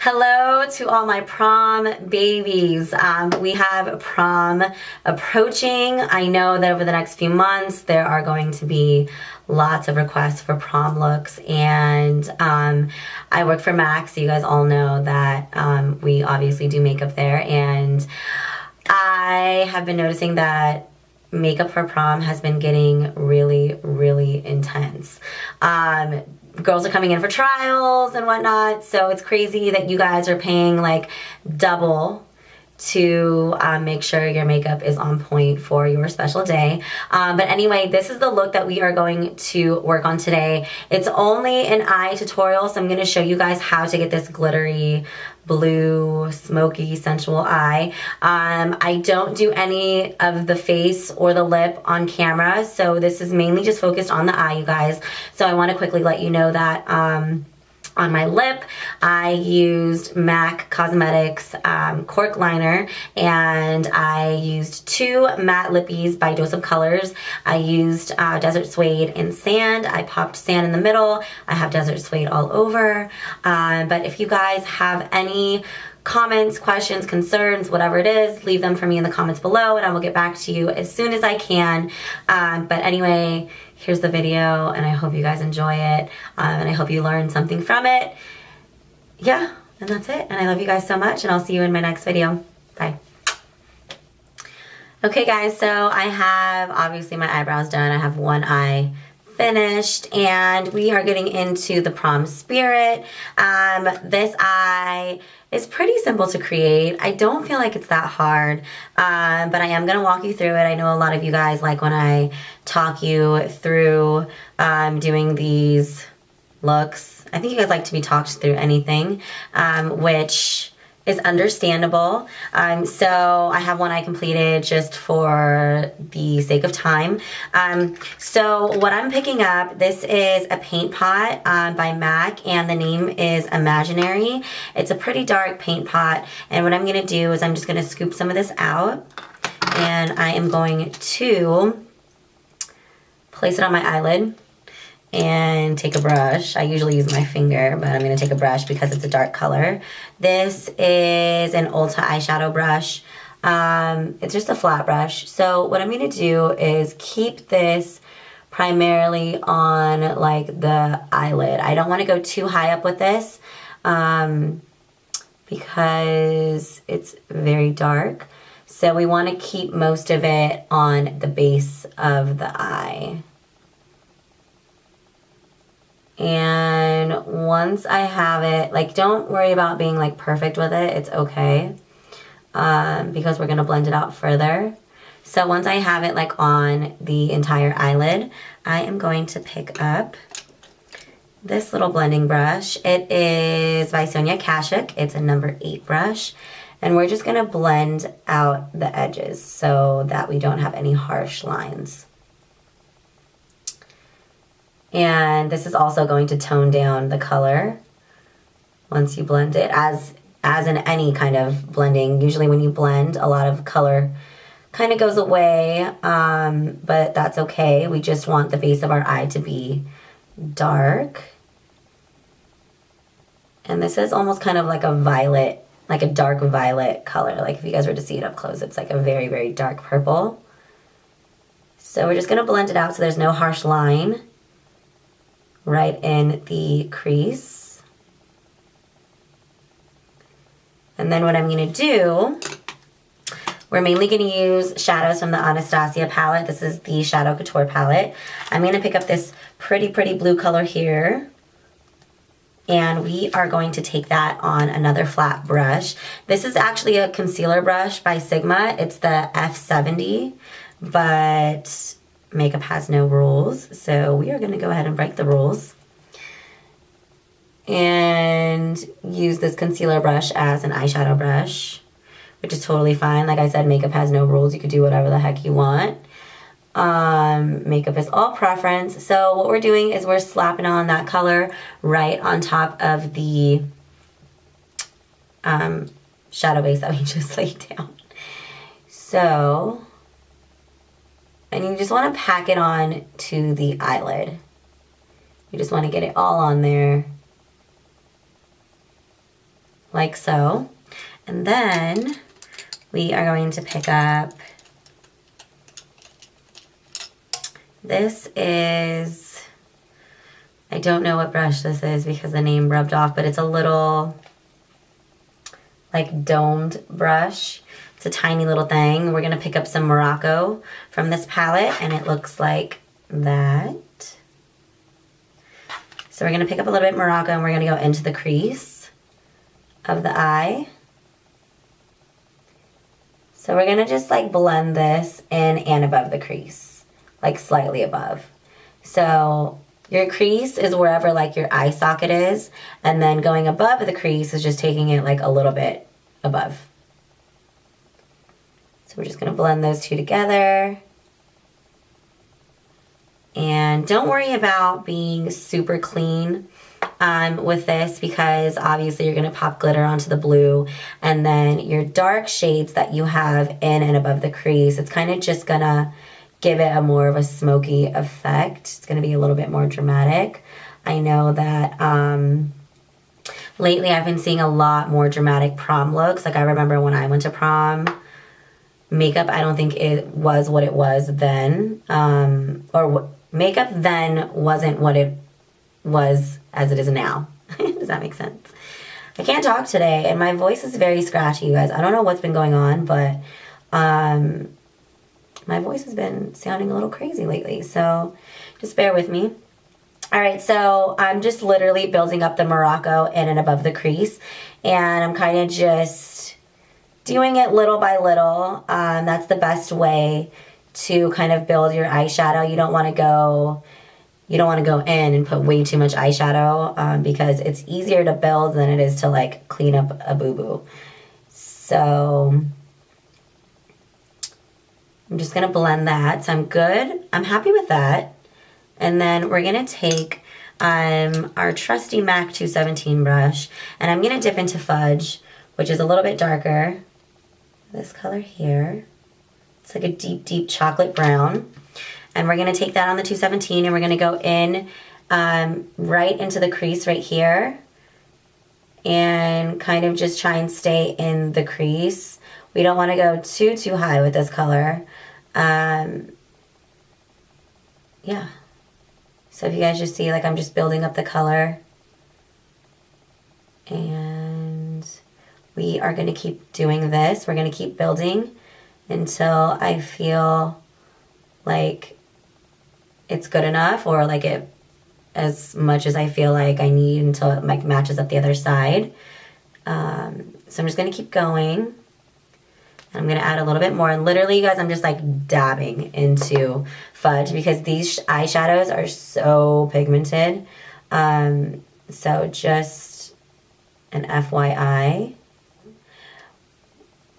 Hello to all my prom babies. We have prom approaching. I know that over the next few months there are going to be lots of requests for prom looks, and I work for MAC, so you guys all know that we obviously do makeup there, and I have been noticing that makeup for prom has been getting really intense. Girls are coming in for trials and whatnot, so it's crazy that you guys are paying like double to make sure your makeup is on point for your special day. But anyway, this is the look that we are going to work on today. It's only an eye tutorial, so I'm going to show you guys how to get this glittery blue, smoky, sensual eye. I don't do any of the face or the lip on camera, so this is mainly just focused on the eye, you guys. So I want to quickly let you know that on my lip, I used MAC Cosmetics cork liner, and I used two matte lippies by Dose of Colors. I used Desert Suede and sand. I popped sand in the middle. I have Desert Suede all over. But if you guys have any comments, questions, concerns, whatever it is, leave them for me in the comments below and I will get back to you as soon as I can. But anyway, here's the video, and I hope you guys enjoy it, and I hope you learn something from it. Yeah, and that's it. And I love you guys so much, and I'll see you in my next video. Bye. Okay guys, so I have obviously my eyebrows done. I have one eye finished, and we are getting into the prom spirit. This eye is pretty simple to create. I don't feel like it's that hard, but I am gonna walk you through it. I know a lot of you guys like when I talk you through doing these looks. I think you guys like to be talked through anything, which is understandable. So I have one eye completed just for the sake of time. So what I'm picking up, this is a paint pot by MAC, and the name is Imaginary. It's a pretty dark paint pot, and what I'm gonna do is I'm just gonna scoop some of this out, and I am going to place it on my eyelid and take a brush. I usually use my finger, but I'm going to take a brush because it's a dark color. This is an Ulta eyeshadow brush. It's just a flat brush. So what I'm going to do is keep this primarily on like the eyelid. I don't want to go too high up with this because it's very dark. So we want to keep most of it on the base of the eye. And once I have it, like, don't worry about being like perfect with it. It's okay, because we're gonna blend it out further. So once I have it like on the entire eyelid, I am going to pick up this little blending brush. It is by Sonia Kashuk. It's a number 8 brush, and we're just gonna blend out the edges so that we don't have any harsh lines. And this is also going to tone down the color once you blend it, as in any kind of blending. Usually when you blend, a lot of color kind of goes away, but that's okay. We just want the base of our eye to be dark. And this is almost kind of like a violet, like a dark violet color. Like if you guys were to see it up close, it's like a very dark purple. So we're just gonna blend it out so there's no harsh line right in the crease. And then what I'm going to do, we're mainly going to use shadows from the Anastasia palette. This is the Shadow Couture palette. I'm going to pick up this pretty blue color here, and we are going to take that on another flat brush. This is actually a concealer brush by Sigma. It's the F70, but makeup has no rules, so we are going to go ahead and break the rules and use this concealer brush as an eyeshadow brush, which is totally fine. Like I said, makeup has no rules. You could do whatever the heck you want. Makeup is all preference. So what we're doing is we're slapping on that color right on top of the shadow base that we just laid down. So, and you just want to pack it on to the eyelid. You just want to get it all on there. like so. And then we are going to pick up, this is, I don't know what brush this is because the name rubbed off, but it's a little like domed brush. It's a tiny little thing. We're gonna pick up some Morocco from this palette, and it looks like that. So we're gonna pick up a little bit Morocco, and we're gonna go into the crease of the eye. So we're gonna just like blend this in and above the crease, like slightly above. So your crease is wherever like your eye socket is, and then going above the crease is just taking it like a little bit above. So we're just gonna blend those two together. And don't worry about being super clean with this, because obviously you're gonna pop glitter onto the blue, and then your dark shades that you have in and above the crease, it's kind of just gonna give it a more of a smoky effect. It's gonna be a little bit more dramatic. I know that lately I've been seeing a lot more dramatic prom looks. Like I remember when I went to prom, makeup, I don't think it was what it was then, makeup then wasn't what it was as it is now. Does that make sense? I can't talk today, and my voice is very scratchy, you guys. I don't know what's been going on, but my voice has been sounding a little crazy lately, so just bear with me. All right, so I'm just literally building up the Morocco in and above the crease, and I'm kind of just doing it little by little. That's the best way to kind of build your eyeshadow. You don't want to go in and put way too much eyeshadow because it's easier to build than it is to like clean up a boo-boo. So I'm just gonna blend that. So I'm good. I'm happy with that. And then we're gonna take our trusty MAC 217 brush, and I'm gonna dip into Fudge, which is a little bit darker. This color here. It's like a deep, deep chocolate brown. And we're gonna take that on the 217, and we're gonna go in right into the crease right here, and kind of just try and stay in the crease. We don't wanna go too high with this color. Yeah. So if you guys just see, like I'm just building up the color, and we are gonna keep doing this. We're gonna keep building until I feel like it's good enough, or like it as much as I feel like I need until it like matches up the other side. So I'm just gonna keep going. I'm gonna add a little bit more, and literally, you guys, I'm just like dabbing into Fudge because these eyeshadows are so pigmented. So just an FYI.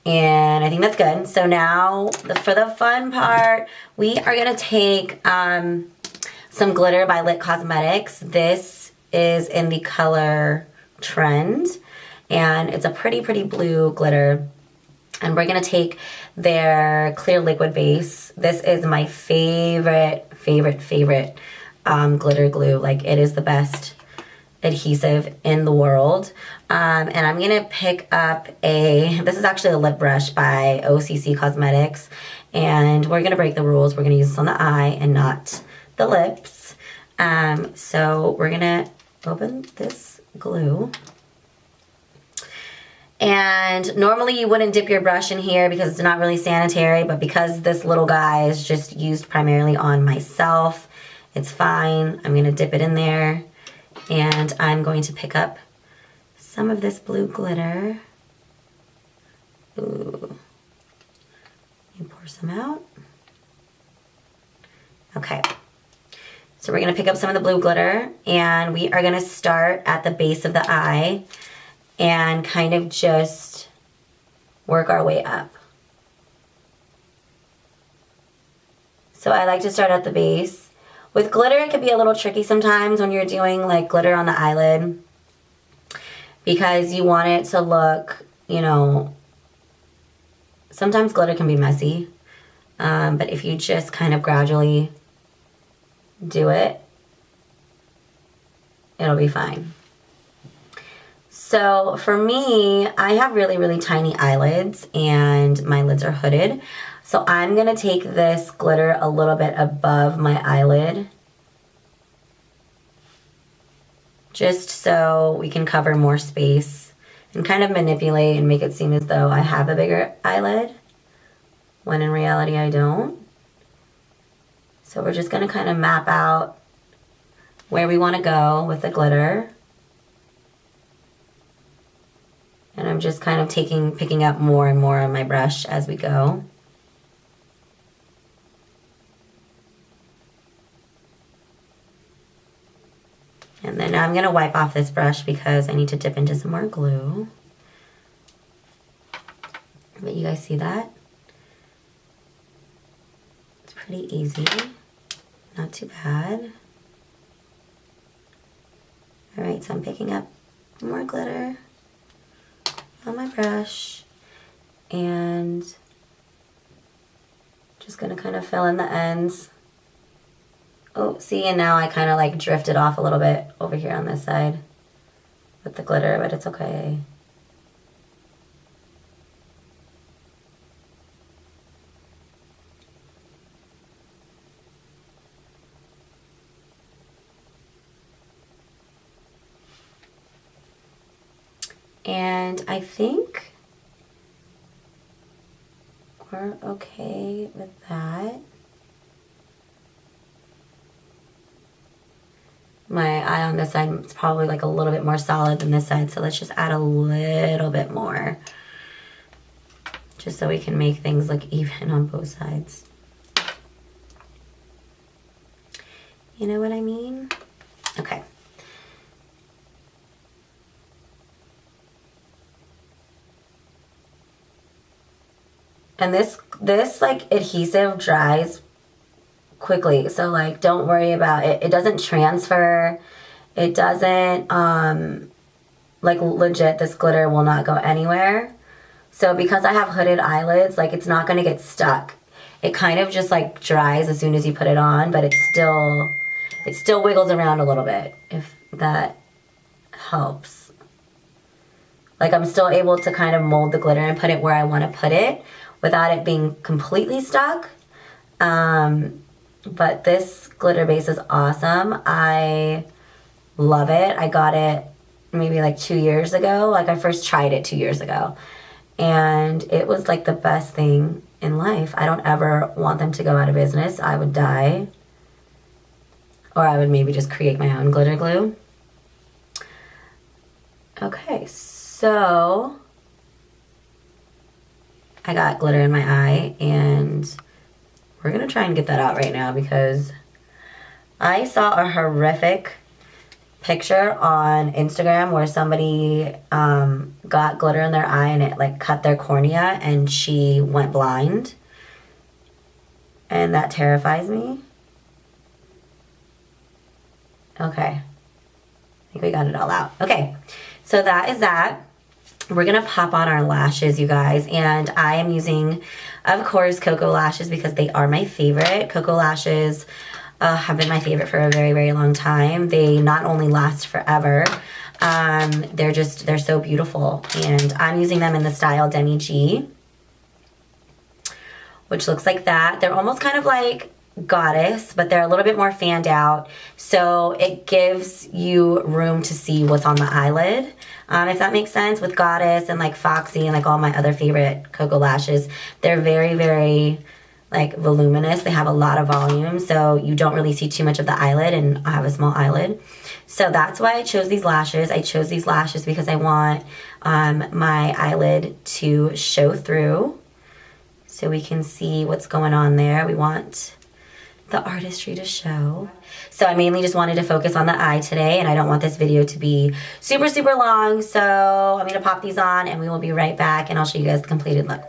And I think that's good. So now, for the fun part, we are gonna take some glitter by Lit Cosmetics. This is in the color Trend, and it's a pretty blue glitter. And we're gonna take their clear liquid base. This is my favorite glitter glue. Like, it is the best adhesive in the world. And I'm gonna pick up this is actually a lip brush by OCC Cosmetics. And we're gonna break the rules. We're gonna use this on the eye and not the lips. So we're gonna open this glue. And normally you wouldn't dip your brush in here because it's not really sanitary, but because this little guy is just used primarily on myself, it's fine. I'm gonna dip it in there, and I'm going to pick up some of this blue glitter. Ooh. You pour some out. Okay. So we're gonna pick up some of the blue glitter, and we are gonna start at the base of the eye and kind of just work our way up. So I like to start at the base. With glitter, it can be a little tricky sometimes when you're doing like glitter on the eyelid, because you want it to look, you know, sometimes glitter can be messy, but if you just kind of gradually do it, it'll be fine. So for me, I have really, really tiny eyelids and my lids are hooded. So I'm gonna take this glitter a little bit above my eyelid, just so we can cover more space and kind of manipulate and make it seem as though I have a bigger eyelid, when in reality I don't. So we're just gonna kind of map out where we wanna go with the glitter. And I'm just kind of picking up more and more on my brush as we go. And then I'm gonna wipe off this brush because I need to dip into some more glue. But you guys see that? It's pretty easy, not too bad. All right, so I'm picking up more glitter on my brush and just gonna kind of fill in the ends. Oh, see, and now I kind of like drifted off a little bit over here on this side with the glitter, but it's okay. And I think we're okay with that. My eye on this side is probably like a little bit more solid than this side, so let's just add a little bit more, just so we can make things look even on both sides. You know what I mean? Okay. And this like adhesive dries quickly, so like don't worry about it. It doesn't transfer. It doesn't like legit, this glitter will not go anywhere. So because I have hooded eyelids, like it's not gonna get stuck. It kind of just like dries as soon as you put it on, but it still wiggles around a little bit, if that helps. Like I'm still able to kind of mold the glitter and put it where I want to put it without it being completely stuck. But this glitter base is awesome. I love it. I got it maybe like 2 years ago. Like I first tried it 2 years ago. And it was like the best thing in life. I don't ever want them to go out of business. I would die. Or I would maybe just create my own glitter glue. Okay, so I got glitter in my eye and we're gonna try and get that out right now because I saw a horrific picture on Instagram where somebody got glitter in their eye and it like cut their cornea and she went blind. And that terrifies me. Okay, I think we got it all out. Okay, so that is that. We're gonna pop on our lashes, you guys, and I am using, of course, Cocoa lashes because they are my favorite. Cocoa lashes have been my favorite for a very, very long time. They not only last forever, they're so beautiful, and I'm using them in the style Demi G, which looks like that. They're almost kind of like Goddess, but they're a little bit more fanned out, so it gives you room to see what's on the eyelid, if that makes sense. With Goddess and like Foxy and like all my other favorite Cocoa lashes, they're very, very like voluminous. They have a lot of volume, so you don't really see too much of the eyelid, and I have a small eyelid. So that's why I chose these lashes. I chose these lashes because I want my eyelid to show through so we can see what's going on there. We want the artistry to show. So I mainly just wanted to focus on the eye today, and I don't want this video to be super, super long. So I'm gonna pop these on and we will be right back and I'll show you guys the completed look.